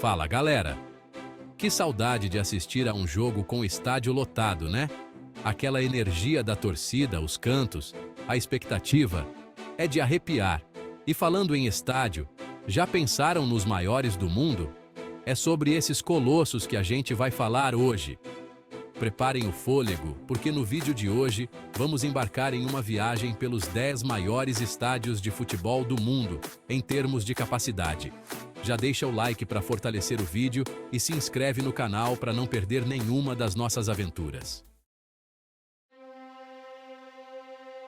Fala, galera! Que saudade de assistir a um jogo com o estádio lotado, né? Aquela energia da torcida, os cantos, a expectativa, é de arrepiar. E falando em estádio, já pensaram nos maiores do mundo? É sobre esses colossos que a gente vai falar hoje. Preparem o fôlego, porque no vídeo de hoje vamos embarcar em uma viagem pelos 10 maiores estádios de futebol do mundo, em termos de capacidade. Já deixa o like para fortalecer o vídeo e se inscreve no canal para não perder nenhuma das nossas aventuras.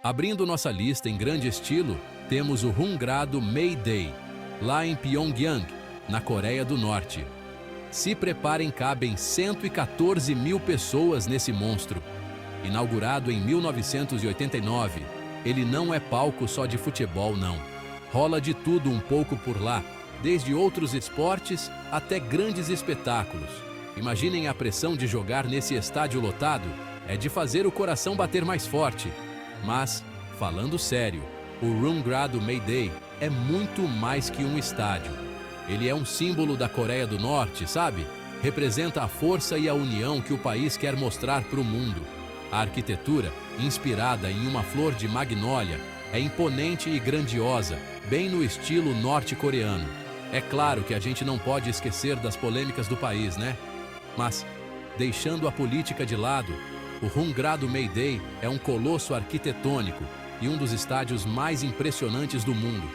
Abrindo nossa lista em grande estilo, temos o Hungrado May Day, lá em Pyongyang, na Coreia do Norte. Se preparem, cabem 114 mil pessoas nesse monstro. Inaugurado em 1989, ele não é palco só de futebol, não. Rola de tudo um pouco por lá, desde outros esportes até grandes espetáculos. Imaginem a pressão de jogar nesse estádio lotado, é de fazer o coração bater mais forte. Mas, falando sério, o Hungrado May Day é muito mais que um estádio. Ele é um símbolo da Coreia do Norte, sabe? Representa a força e a união que o país quer mostrar para o mundo. A arquitetura, inspirada em uma flor de magnólia, é imponente e grandiosa, bem no estilo norte-coreano. É claro que a gente não pode esquecer das polêmicas do país, né? Mas, deixando a política de lado, o Hungrado May Day é um colosso arquitetônico e um dos estádios mais impressionantes do mundo.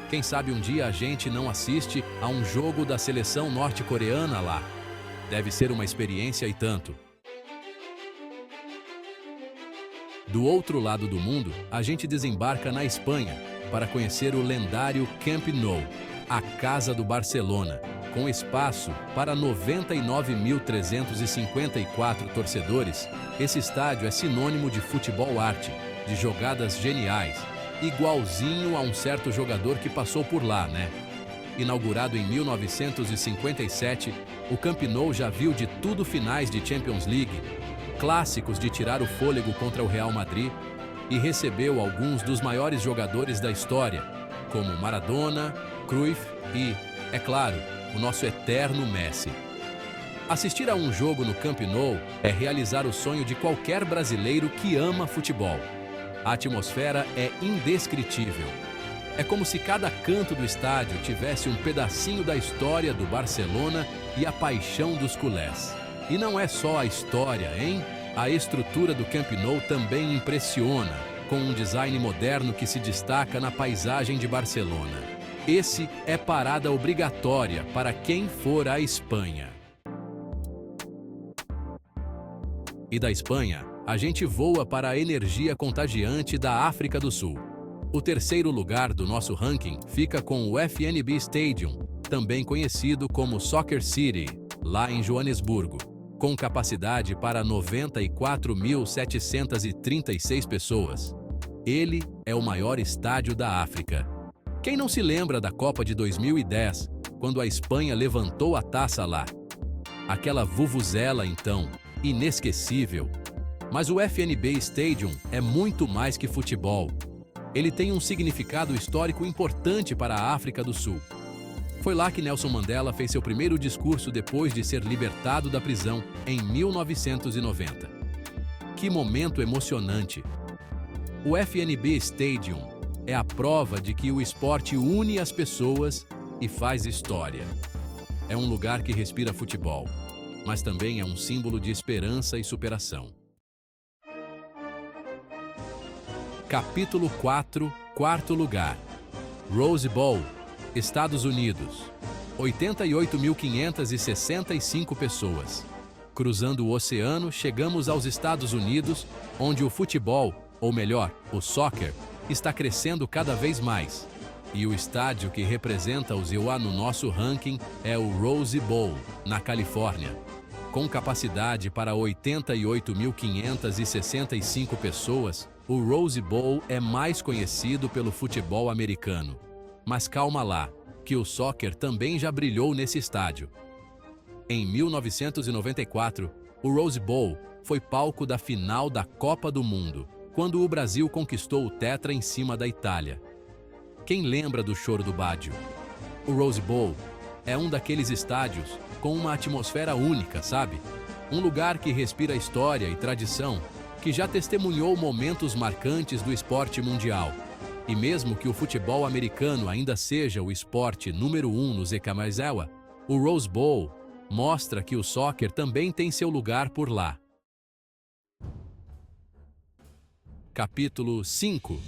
Quem sabe um dia a gente não assiste a um jogo da seleção norte-coreana lá. Deve ser uma experiência e tanto. Do outro lado do mundo, a gente desembarca na Espanha para conhecer o lendário Camp Nou, a casa do Barcelona, com espaço para 99.354 torcedores. Esse estádio é sinônimo de futebol arte, de jogadas geniais, igualzinho a um certo jogador que passou por lá, né? Inaugurado em 1957, o Camp Nou já viu de tudo finais de Champions League, clássicos de tirar o fôlego contra o Real Madrid e recebeu alguns dos maiores jogadores da história, como Maradona, Cruyff e, é claro, o nosso eterno Messi. Assistir a um jogo no Camp Nou é realizar o sonho de qualquer brasileiro que ama futebol. A atmosfera é indescritível. É como se cada canto do estádio tivesse um pedacinho da história do Barcelona e a paixão dos culés. E não é só a história, hein? A estrutura do Camp Nou também impressiona, com um design moderno que se destaca na paisagem de Barcelona. Esse é parada obrigatória para quem for à Espanha. E da Espanha, a gente voa para a energia contagiante da África do Sul. O terceiro lugar do nosso ranking fica com o FNB Stadium, também conhecido como Soccer City, lá em Joanesburgo, com capacidade para 94.736 pessoas. Ele é o maior estádio da África. Quem não se lembra da Copa de 2010, quando a Espanha levantou a taça lá? Aquela vuvuzela, então, inesquecível. Mas o FNB Stadium é muito mais que futebol. Ele tem um significado histórico importante para a África do Sul. Foi lá que Nelson Mandela fez seu primeiro discurso depois de ser libertado da prisão em 1990. Que momento emocionante! O FNB Stadium é a prova de que o esporte une as pessoas e faz história. É um lugar que respira futebol, mas também é um símbolo de esperança e superação. Capítulo 4, quarto lugar. Rose Bowl, Estados Unidos. 88.565 pessoas. Cruzando o oceano, chegamos aos Estados Unidos, onde o futebol, ou melhor, o soccer, está crescendo cada vez mais. E o estádio que representa o ZEUA no nosso ranking é o Rose Bowl, na Califórnia. Com capacidade para 88.565 pessoas, o Rose Bowl é mais conhecido pelo futebol americano. Mas calma lá, que o soccer também já brilhou nesse estádio. Em 1994, o Rose Bowl foi palco da final da Copa do Mundo, quando o Brasil conquistou o tetra em cima da Itália. Quem lembra do choro do Baggio? O Rose Bowl É um daqueles estádios com uma atmosfera única, sabe? Um lugar que respira história e tradição, que já testemunhou momentos marcantes do esporte mundial. E mesmo que o futebol americano ainda seja o esporte número 1 no Zekamaizawa, o Rose Bowl mostra que o soccer também tem seu lugar por lá. Capítulo 5.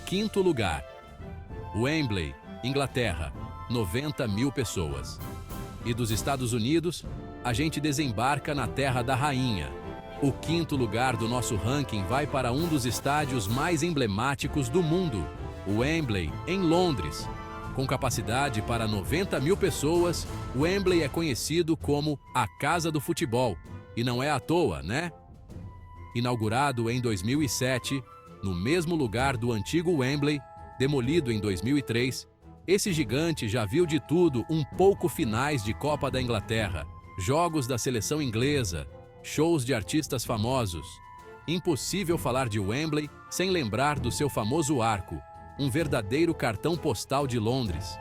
Quinto lugar. Wembley, Inglaterra, 90 mil pessoas. E dos Estados Unidos, a gente desembarca na Terra da Rainha. O quinto lugar do nosso ranking vai para um dos estádios mais emblemáticos do mundo, o Wembley, em Londres. Com capacidade para 90 mil pessoas, Wembley é conhecido como a Casa do Futebol. E não é à toa, né? Inaugurado em 2007, no mesmo lugar do antigo Wembley, demolido em 2003, esse gigante já viu de tudo um pouco finais de Copa da Inglaterra, jogos da seleção inglesa, shows de artistas famosos. Impossível falar de Wembley sem lembrar do seu famoso arco, um verdadeiro cartão postal de Londres.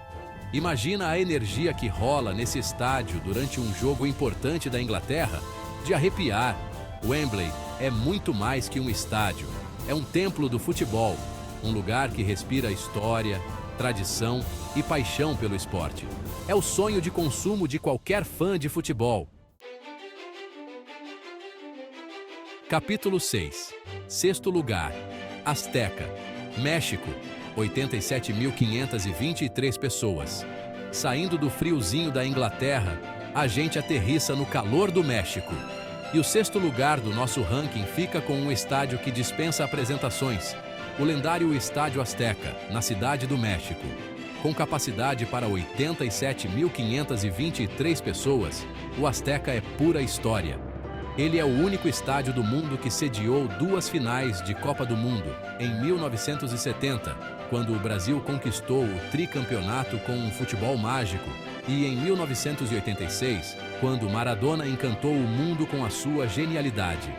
Imagina a energia que rola nesse estádio durante um jogo importante da Inglaterra, de arrepiar. Wembley é muito mais que um estádio, é um templo do futebol, um lugar que respira história, tradição e paixão pelo esporte. É o sonho de consumo de qualquer fã de futebol. Capítulo 6. Sexto lugar. Azteca, México, 87.523 pessoas. Saindo do friozinho da Inglaterra, a gente aterrissa no calor do México. E o sexto lugar do nosso ranking fica com um estádio que dispensa apresentações, o lendário Estádio Azteca, na Cidade do México. Com capacidade para 87.523 pessoas, o Azteca é pura história. Ele é o único estádio do mundo que sediou 2 finais de Copa do Mundo, em 1970, quando o Brasil conquistou o tricampeonato com um futebol mágico, e em 1986, quando Maradona encantou o mundo com a sua genialidade.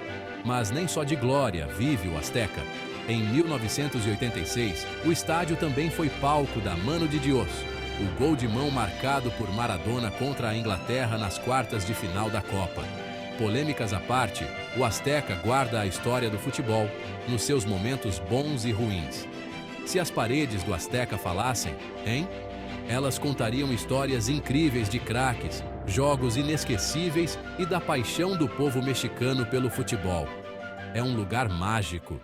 Mas nem só de glória vive o Azteca. Em 1986, o estádio também foi palco da Mano de Dios, o gol de mão marcado por Maradona contra a Inglaterra nas quartas de final da Copa. Polêmicas à parte, o Azteca guarda a história do futebol, nos seus momentos bons e ruins. Se as paredes do Azteca falassem, hein? Elas contariam histórias incríveis de craques, jogos inesquecíveis e da paixão do povo mexicano pelo futebol. É um lugar mágico.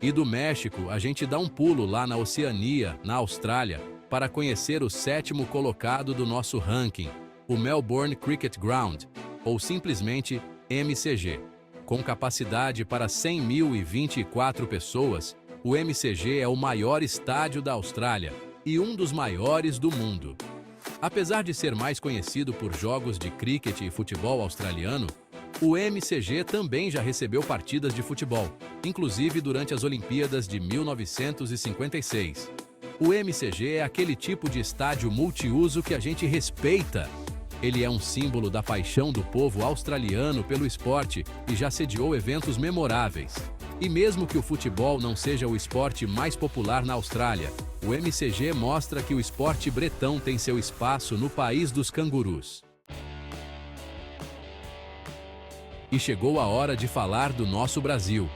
E do México, a gente dá um pulo lá na Oceania, na Austrália, para conhecer o 7º colocado do nosso ranking, o Melbourne Cricket Ground, ou simplesmente MCG. Com capacidade para 100.024 pessoas, o MCG é o maior estádio da Austrália e um dos maiores do mundo. Apesar de ser mais conhecido por jogos de cricket e futebol australiano, o MCG também já recebeu partidas de futebol, inclusive durante as Olimpíadas de 1956. O MCG é aquele tipo de estádio multiuso que a gente respeita. Ele é um símbolo da paixão do povo australiano pelo esporte e já sediou eventos memoráveis. E mesmo que o futebol não seja o esporte mais popular na Austrália, o MCG mostra que o esporte bretão tem seu espaço no país dos cangurus. E chegou a hora de falar do nosso Brasil.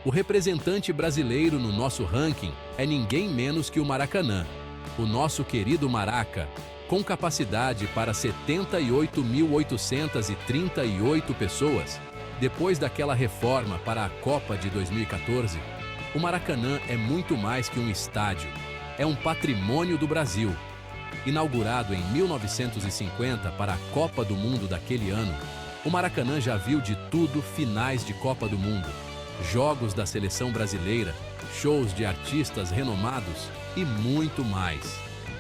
O representante brasileiro no nosso ranking é ninguém menos que o Maracanã, o nosso querido Maraca, com capacidade para 78.838 pessoas. Depois daquela reforma para a Copa de 2014, o Maracanã é muito mais que um estádio, é um patrimônio do Brasil. Inaugurado em 1950 para a Copa do Mundo daquele ano, o Maracanã já viu de tudo finais de Copa do Mundo, jogos da seleção brasileira, shows de artistas renomados e muito mais.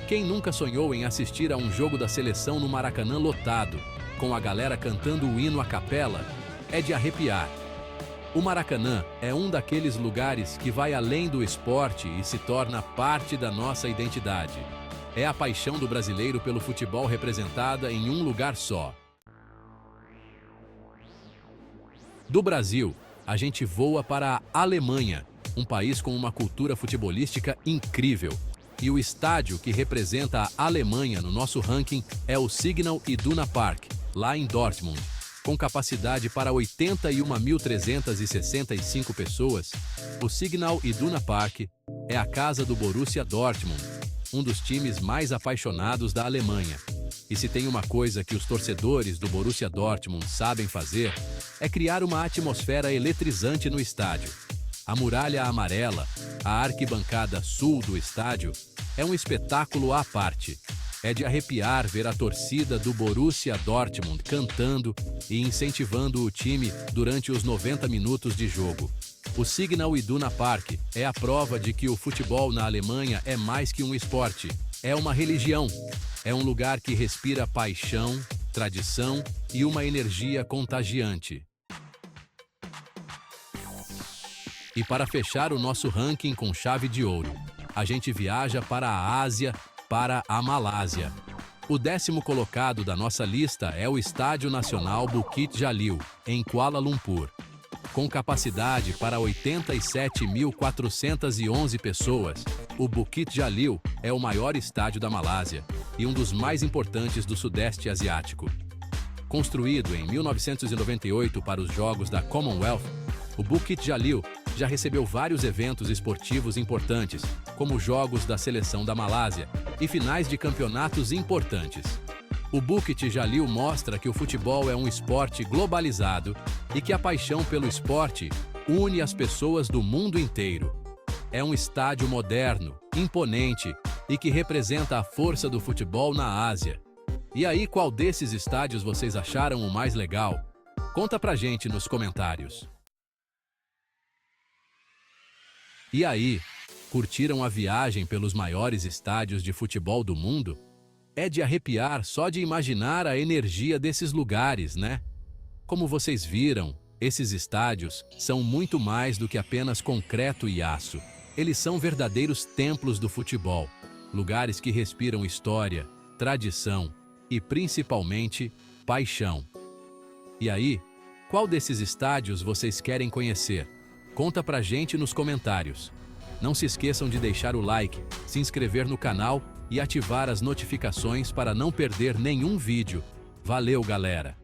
Quem nunca sonhou em assistir a um jogo da seleção no Maracanã lotado, com a galera cantando o hino a capela? É de arrepiar. O Maracanã é um daqueles lugares que vai além do esporte e se torna parte da nossa identidade. É a paixão do brasileiro pelo futebol representada em um lugar só. Do Brasil, a gente voa para a Alemanha, um país com uma cultura futebolística incrível. E o estádio que representa a Alemanha no nosso ranking é o Signal Iduna Park, lá em Dortmund. Com capacidade para 81.365 pessoas, o Signal Iduna Park é a casa do Borussia Dortmund, um dos times mais apaixonados da Alemanha. E se tem uma coisa que os torcedores do Borussia Dortmund sabem fazer, é criar uma atmosfera eletrizante no estádio. A muralha amarela, a arquibancada sul do estádio, é um espetáculo à parte. É de arrepiar ver a torcida do Borussia Dortmund cantando e incentivando o time durante os 90 minutos de jogo. O Signal Iduna Park é a prova de que o futebol na Alemanha é mais que um esporte, é uma religião. É um lugar que respira paixão, tradição e uma energia contagiante. E para fechar o nosso ranking com chave de ouro, a gente viaja para a Ásia, para a Malásia. O 10º colocado da nossa lista é o Estádio Nacional Bukit Jalil, em Kuala Lumpur. Com capacidade para 87.411 pessoas, o Bukit Jalil é o maior estádio da Malásia e um dos mais importantes do Sudeste Asiático. Construído em 1998 para os Jogos da Commonwealth, o Bukit Jalil já recebeu vários eventos esportivos importantes, como Jogos da Seleção da Malásia e finais de campeonatos importantes. O Bukit Jalil mostra que o futebol é um esporte globalizado e que a paixão pelo esporte une as pessoas do mundo inteiro. É um estádio moderno, imponente e que representa a força do futebol na Ásia. E aí, qual desses estádios vocês acharam o mais legal? Conta pra gente nos comentários. E aí, curtiram a viagem pelos maiores estádios de futebol do mundo? É de arrepiar só de imaginar a energia desses lugares, né? Como vocês viram, esses estádios são muito mais do que apenas concreto e aço. Eles são verdadeiros templos do futebol, lugares que respiram história, tradição e, principalmente, paixão. E aí, qual desses estádios vocês querem conhecer? Conta pra gente nos comentários. Não se esqueçam de deixar o like, se inscrever no canal e ativar as notificações para não perder nenhum vídeo. Valeu, galera!